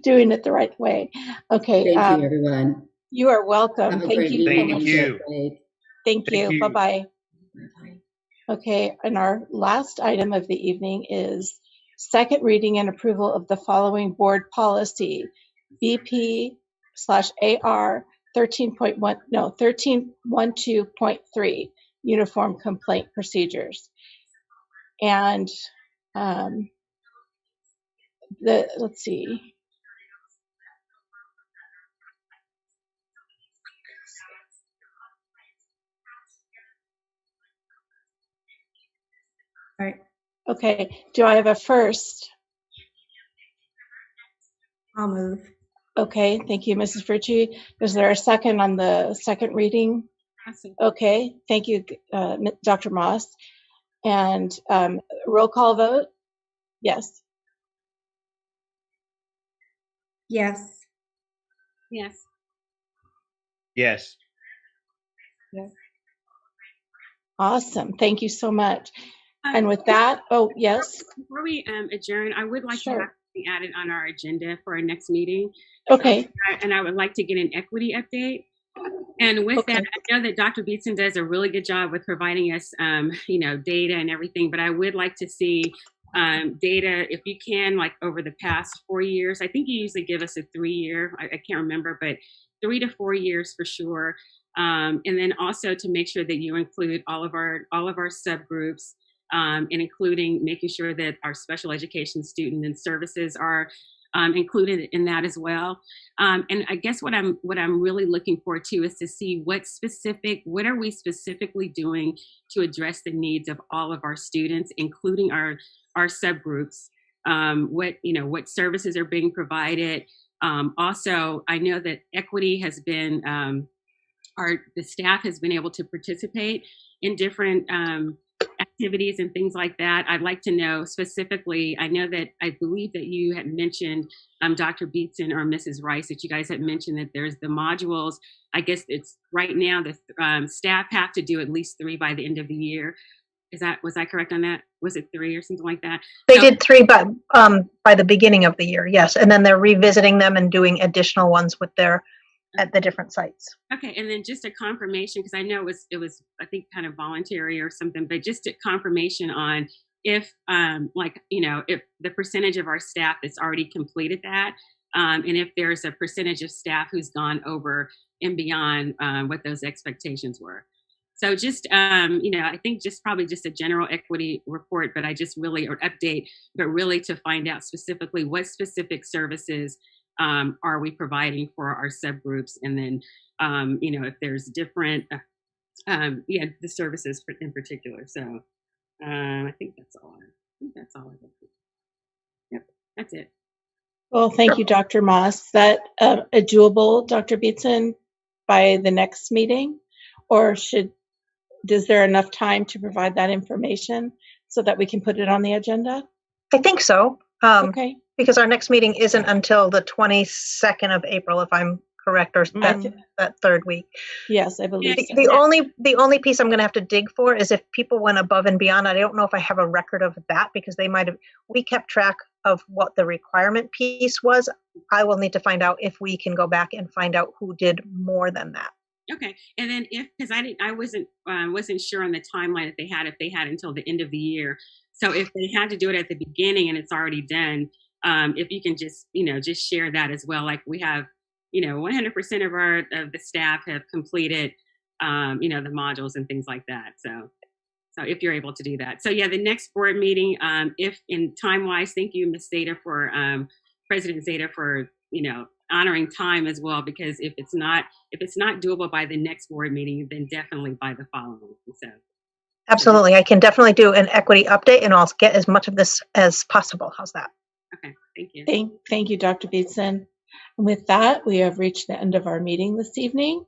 Doing it the right way. Okay. Thank you, everyone. You are welcome. Thank you. Thank you. Thank you. Bye-bye. Okay, and our last item of the evening is second reading and approval of the following board policy, BP/AR 13.12.3, uniform complaint procedures. And let's see. All right. Okay. Do I have a first? I'll move. Okay. Thank you, Mrs. Fritchie. Is there a second on the second reading? Okay. Thank you, Dr. Moss. And roll call vote? Yes. Yes. Yes. Yes. Yes. Awesome. Thank you so much. And with that, oh, yes. Before we adjourn, I would like to have something added on our agenda for our next meeting. Okay. And I would like to get an equity update. And with that, I know that Dr. Beatson does a really good job with providing us, data and everything, but I would like to see data, if you can, like over the past 4 years. I think you usually give us a 3-year, I can't remember, but 3 to 4 years for sure. And then also to make sure that you include all of our subgroups, and including making sure that our special education student and services are included in that as well. And I guess what I'm really looking for too is to see what are we specifically doing to address the needs of all of our students, including our subgroups. What services are being provided. Also, I know that equity has been the staff has been able to participate in different activities and things like that. I'd like to know specifically, I believe that you had mentioned, Dr. Beatson or Mrs. Rice, that you guys had mentioned that there's the modules. I guess it's right now the staff have to do at least 3 by the end of the year. Was I correct on that? Was it 3 or something like that? They did 3 by the beginning of the year, yes. And then they're revisiting them and doing additional ones at the different sites. Okay, and then just a confirmation, because I know it was I think kind of voluntary or something, but just a confirmation on if if the percentage of our staff that's already completed that, and if there's a percentage of staff who's gone over and beyond what those expectations were. So just I think probably just a general equity report, but or update, but really to find out specifically what specific services are we providing for our subgroups, and then if there's different the services in particular. So I think that's all. Yep, that's it. Well, thank you, Dr. Moss. That doable, Dr. Beatson, by the next meeting, or is there enough time to provide that information so that we can put it on the agenda? I think so. Okay. Because our next meeting isn't until the 22nd of April, if I'm correct, or that third week. Yes, I believe so. The only piece I'm going to have to dig for is if people went above and beyond. I don't know if I have a record of that, because we kept track of what the requirement piece was. I will need to find out if we can go back and find out who did more than that. Okay, and then because I wasn't sure on the timeline if they had until the end of the year. So if they had to do it at the beginning and it's already done, if you can just share that as well. Like we have, 100% of the staff have completed, the modules and things like that. So if you're able to do that. So yeah, the next board meeting, if in time wise, thank you, Ms. Zeta, for President Zeta, for honoring time as well, because if it's not doable by the next board meeting, then definitely by the following. So absolutely, I can definitely do an equity update, and I'll get as much of this as possible. How's that? Okay, thank you. Thank you, Dr. Beatson. And with that, we have reached the end of our meeting this evening.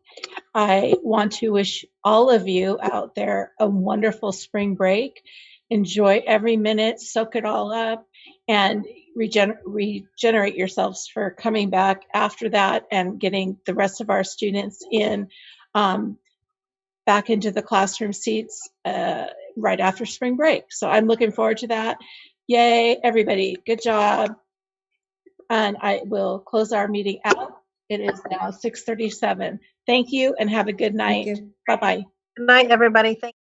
I want to wish all of you out there a wonderful spring break. Enjoy every minute, soak it all up, and regenerate yourselves for coming back after that and getting the rest of our students back into the classroom seats right after spring break. So I'm looking forward to that. Yay, everybody. Good job. And I will close our meeting out. It is now 6:37. Thank you and have a good night. Bye-bye. Good night, everybody. Thank you.